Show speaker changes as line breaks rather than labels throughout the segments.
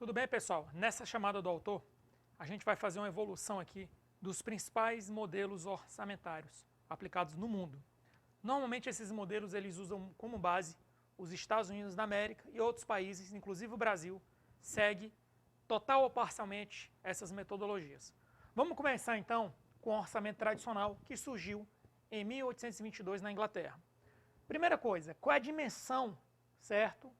Tudo bem, pessoal? Nessa chamada do autor, a gente vai fazer uma evolução aqui dos principais modelos orçamentários aplicados no mundo. Normalmente esses modelos eles usam como base os Estados Unidos da América e outros países, inclusive o Brasil, segue total ou parcialmente essas metodologias. Vamos começar então com o orçamento tradicional que surgiu em 1822 na Inglaterra. Primeira coisa, qual é a dimensão, certo,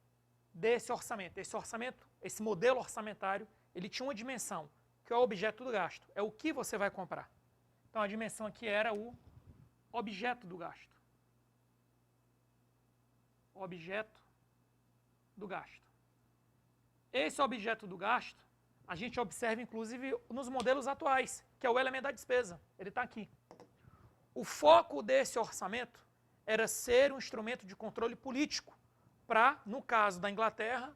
desse orçamento? Esse modelo orçamentário, ele tinha uma dimensão, que é o objeto do gasto, é o que você vai comprar. Então a dimensão aqui era o objeto do gasto. Objeto do gasto. Esse objeto do gasto, a gente observa inclusive nos modelos atuais, que é o elemento da despesa, ele está aqui. O foco desse orçamento era ser um instrumento de controle político, para, no caso da Inglaterra,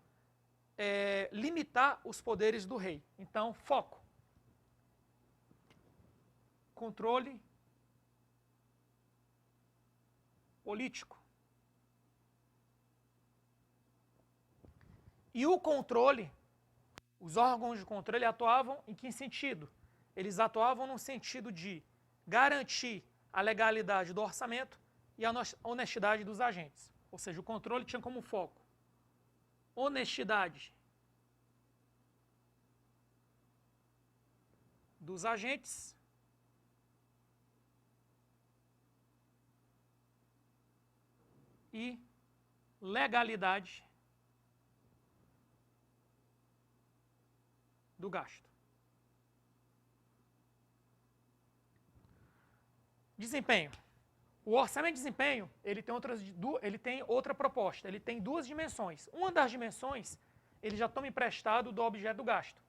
limitar os poderes do rei. Então, foco. Controle político. E o controle, os órgãos de controle atuavam em que sentido? Eles atuavam no sentido de garantir a legalidade do orçamento e a honestidade dos agentes. Ou seja, o controle tinha como foco honestidade dos agentes e legalidade do gasto. Desempenho. O orçamento de desempenho, ele tem outra proposta, ele tem duas dimensões. Uma das dimensões, ele já toma emprestado do objeto do gasto.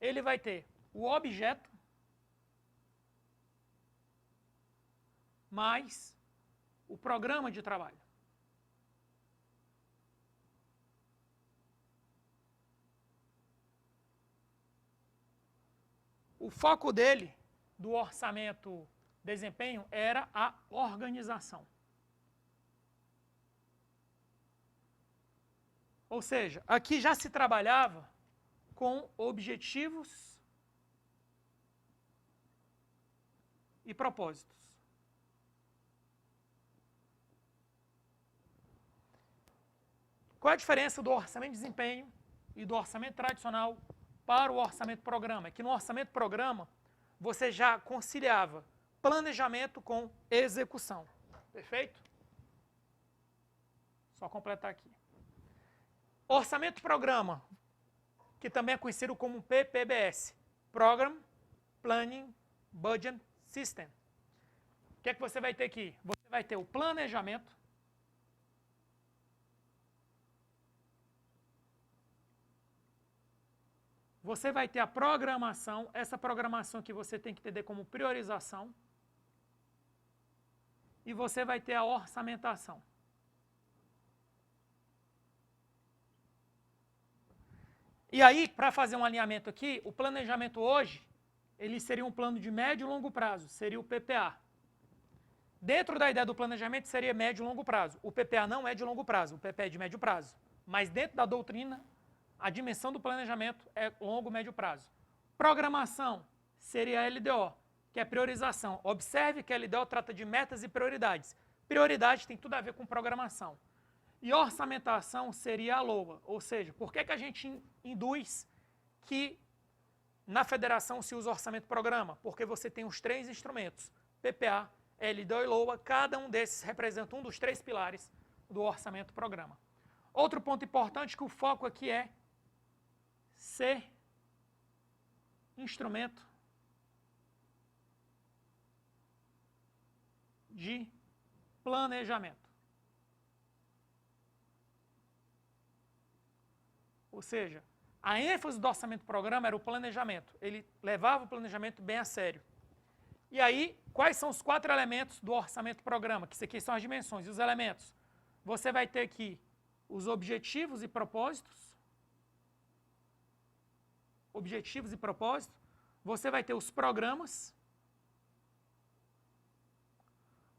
Ele vai ter o objeto mais o programa de trabalho. O foco dele, do orçamento desempenho, era a organização. Ou seja, aqui já se trabalhava com objetivos e propósitos. Qual é a diferença do orçamento de desempenho e do orçamento tradicional para o orçamento programa? É que no orçamento programa, você já conciliava planejamento com execução. Perfeito? Só completar aqui. Orçamento programa, que também é conhecido como PPBS. Program, Planning, Budget System. O que é que você vai ter aqui? Você vai ter o planejamento, você vai ter a programação, essa programação que você tem que entender como priorização, e você vai ter a orçamentação. E aí, para fazer um alinhamento aqui, o planejamento hoje, ele seria um plano de médio e longo prazo, seria o PPA. Dentro da ideia do planejamento seria médio e longo prazo. O PPA não é de longo prazo, o PPA é de médio prazo. Mas dentro da doutrina, a dimensão do planejamento é longo, médio prazo. Programação seria a LDO, que é priorização. Observe que a LDO trata de metas e prioridades. Prioridade tem tudo a ver com programação. E orçamentação seria a LOA, ou seja, por que a gente induz que na federação se usa orçamento programa? Porque você tem os três instrumentos, PPA, LDO e LOA, cada um desses representa um dos três pilares do orçamento programa. Outro ponto importante que o foco aqui é ser instrumento de planejamento. Ou seja, a ênfase do orçamento programa era o planejamento. Ele levava o planejamento bem a sério. E aí, quais são os 4 elementos do orçamento programa? Que isso aqui são as dimensões e os elementos. Você vai ter aqui os objetivos e propósitos. Objetivos e propósitos. Você vai ter os programas.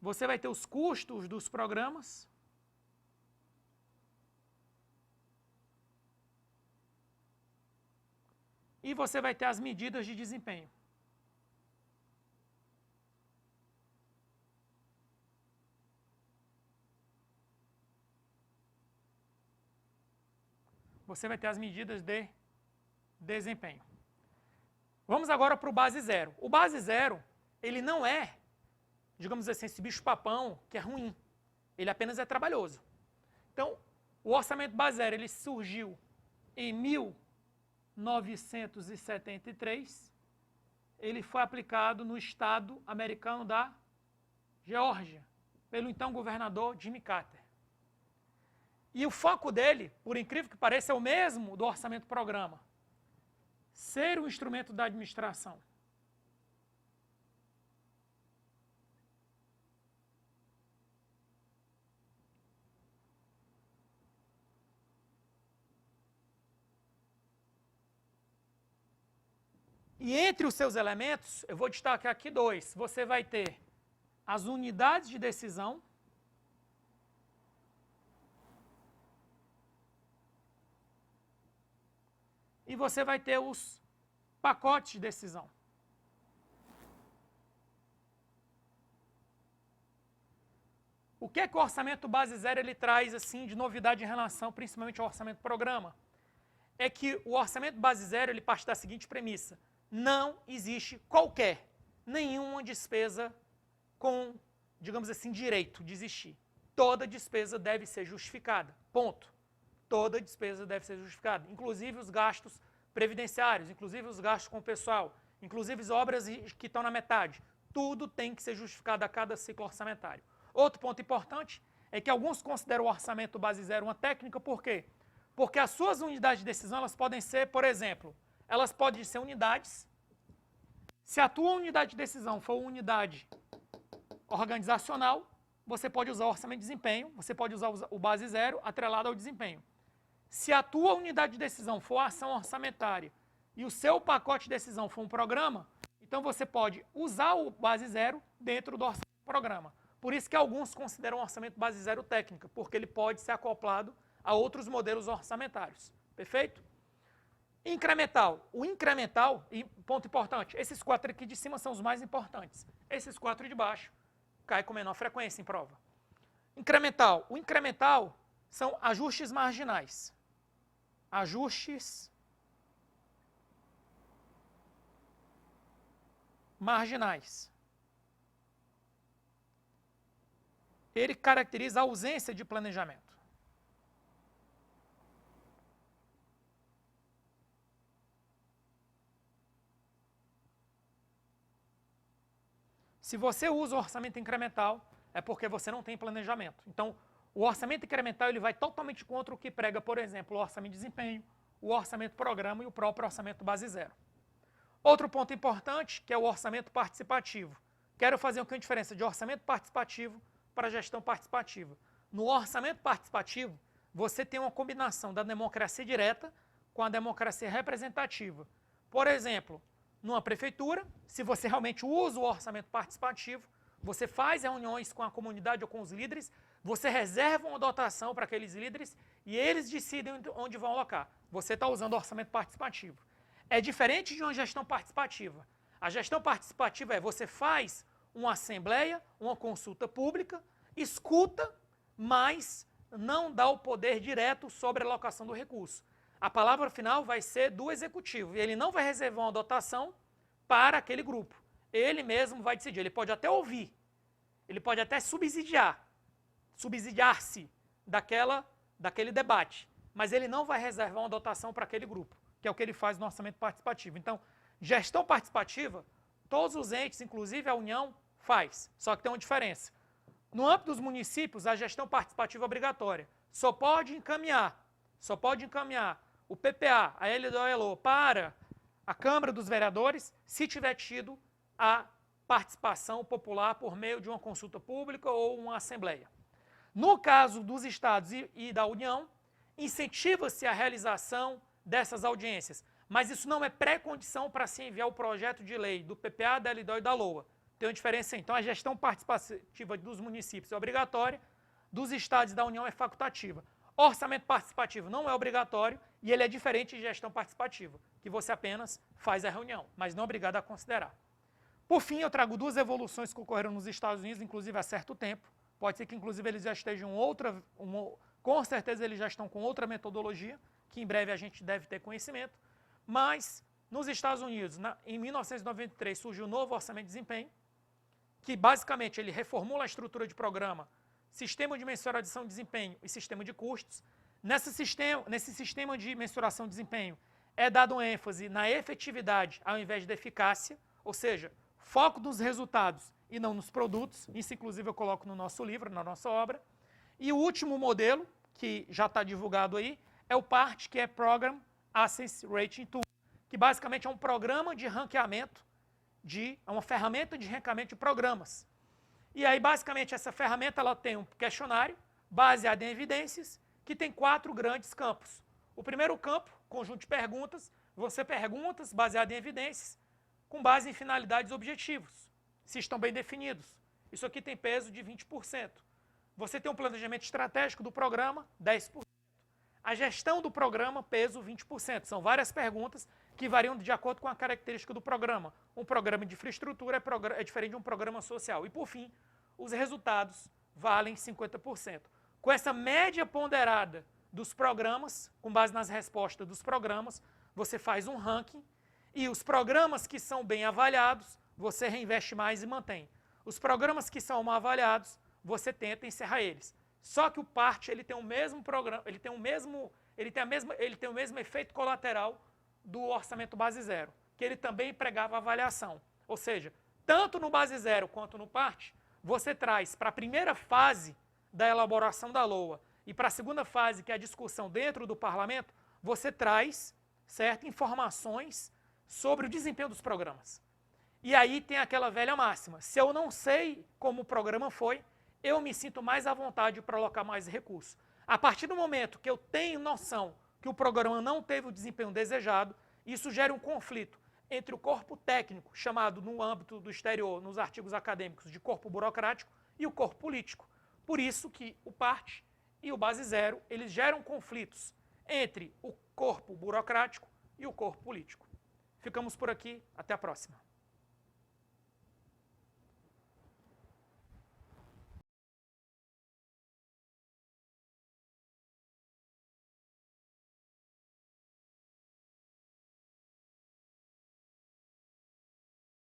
Você vai ter os custos dos programas. e você vai ter as medidas de desempenho. Você vai ter as medidas de desempenho. Vamos agora para o base zero. O base zero, ele não é, digamos assim, esse bicho-papão que é ruim. Ele apenas é trabalhoso. Então, o orçamento base zero, ele surgiu em 1973. Ele foi aplicado no estado americano da Geórgia, pelo então governador Jimmy Carter. E o foco dele, por incrível que pareça, é o mesmo do orçamento-programa. Ser um instrumento da administração. E entre os seus elementos, eu vou destacar aqui dois. Você vai ter as unidades de decisão, e você vai ter os pacotes de decisão. O que é que o orçamento base zero ele traz assim de novidade em relação principalmente ao orçamento programa? É que o orçamento base zero ele parte da seguinte premissa: não existe nenhuma despesa com, digamos assim, direito de existir. Toda despesa deve ser justificada. Ponto. Toda despesa deve ser justificada, inclusive os gastos previdenciários, inclusive os gastos com o pessoal, inclusive as obras que estão na metade. Tudo tem que ser justificado a cada ciclo orçamentário. Outro ponto importante é que alguns consideram o orçamento base zero uma técnica, por quê? Porque as suas unidades de decisão elas podem ser, por exemplo, elas podem ser unidades. Se a tua unidade de decisão for uma unidade organizacional, você pode usar o orçamento de desempenho, você pode usar o base zero atrelado ao desempenho. Se a tua unidade de decisão for a ação orçamentária e o seu pacote de decisão for um programa, então você pode usar o base zero dentro do orçamento do programa. Por isso que alguns consideram o orçamento base zero técnica, porque ele pode ser acoplado a outros modelos orçamentários. Perfeito? Incremental. O incremental, e ponto importante, esses quatro aqui de cima são os mais importantes. Esses quatro de baixo caem com menor frequência em prova. Incremental. O incremental são ajustes marginais. Ajustes marginais. Ele caracteriza a ausência de planejamento. Se você usa o orçamento incremental, é porque você não tem planejamento. Então, o orçamento incremental ele vai totalmente contra o que prega, por exemplo, o orçamento de desempenho, o orçamento programa e o próprio orçamento base zero. Outro ponto importante, que é o orçamento participativo. Quero fazer uma diferença de orçamento participativo para gestão participativa. No orçamento participativo, você tem uma combinação da democracia direta com a democracia representativa. Por exemplo, numa prefeitura, se você realmente usa o orçamento participativo, você faz reuniões com a comunidade ou com os líderes, você reserva uma dotação para aqueles líderes e eles decidem onde vão alocar. Você está usando o orçamento participativo. É diferente de uma gestão participativa. A gestão participativa é você faz uma assembleia, uma consulta pública, escuta, mas não dá o poder direto sobre a alocação do recurso. A palavra final vai ser do executivo e ele não vai reservar uma dotação para aquele grupo. Ele mesmo vai decidir. Ele pode até ouvir, ele pode até subsidiar-se daquele debate, mas ele não vai reservar uma dotação para aquele grupo, que é o que ele faz no orçamento participativo. Então, gestão participativa, todos os entes, inclusive a União, faz, só que tem uma diferença. No âmbito dos municípios, a gestão participativa é obrigatória. Só pode encaminhar o PPA, a LDO para a Câmara dos Vereadores, se tiver tido a participação popular por meio de uma consulta pública ou uma assembleia. No caso dos estados e da União, incentiva-se a realização dessas audiências, mas isso não é pré-condição para se enviar o projeto de lei do PPA, da LDO e da LOA. Tem uma diferença, então, a gestão participativa dos municípios é obrigatória, dos estados e da União é facultativa. Orçamento participativo não é obrigatório e ele é diferente de gestão participativa, que você apenas faz a reunião, mas não é obrigado a considerar. Por fim, eu trago duas evoluções que ocorreram nos Estados Unidos, inclusive há certo tempo. Pode ser que, inclusive, eles já estejam com certeza eles já estão com outra metodologia, que em breve a gente deve ter conhecimento. Mas, nos Estados Unidos, em 1993, surgiu o novo orçamento de desempenho, que basicamente ele reformula a estrutura de programa, sistema de mensuração de desempenho e sistema de custos. Nesse sistema de mensuração de desempenho é dado uma ênfase na efetividade ao invés da eficácia, ou seja, foco nos resultados e não nos produtos. Isso, inclusive, eu coloco no nosso livro, na nossa obra. E o último modelo, que já está divulgado aí, é o PART, que é Program Access Rating Tool, que basicamente é um programa de ranqueamento, é uma ferramenta de ranqueamento de programas. E aí, basicamente, essa ferramenta ela tem um questionário baseado em evidências, que tem 4 grandes campos. O primeiro campo, conjunto de perguntas, você perguntas baseado em evidências, com base em finalidades e objetivos, se estão bem definidos. Isso aqui tem peso de 20%. Você tem um planejamento estratégico do programa, 10%. A gestão do programa, peso 20%. São várias perguntas que variam de acordo com a característica do programa. Um programa de infraestrutura é diferente de um programa social. E, por fim, os resultados valem 50%. Com essa média ponderada dos programas, com base nas respostas dos programas, você faz um ranking e os programas que são bem avaliados, você reinveste mais e mantém. Os programas que são mal avaliados, você tenta encerrar eles. Só que o PART ele tem o mesmo programa, ele tem o mesmo efeito colateral do orçamento base zero, que ele também empregava avaliação. Ou seja, tanto no base zero quanto no PART, você traz para a primeira fase da elaboração da LOA e para a segunda fase, que é a discussão dentro do parlamento, você traz, certo, informações sobre o desempenho dos programas. E aí tem aquela velha máxima, se eu não sei como o programa foi, eu me sinto mais à vontade para alocar mais recursos. A partir do momento que eu tenho noção que o programa não teve o desempenho desejado, isso gera um conflito entre o corpo técnico, chamado no âmbito do exterior, nos artigos acadêmicos, de corpo burocrático, e o corpo político. Por isso que o PART e o base zero, eles geram conflitos entre o corpo burocrático e o corpo político. Ficamos por aqui, até a próxima.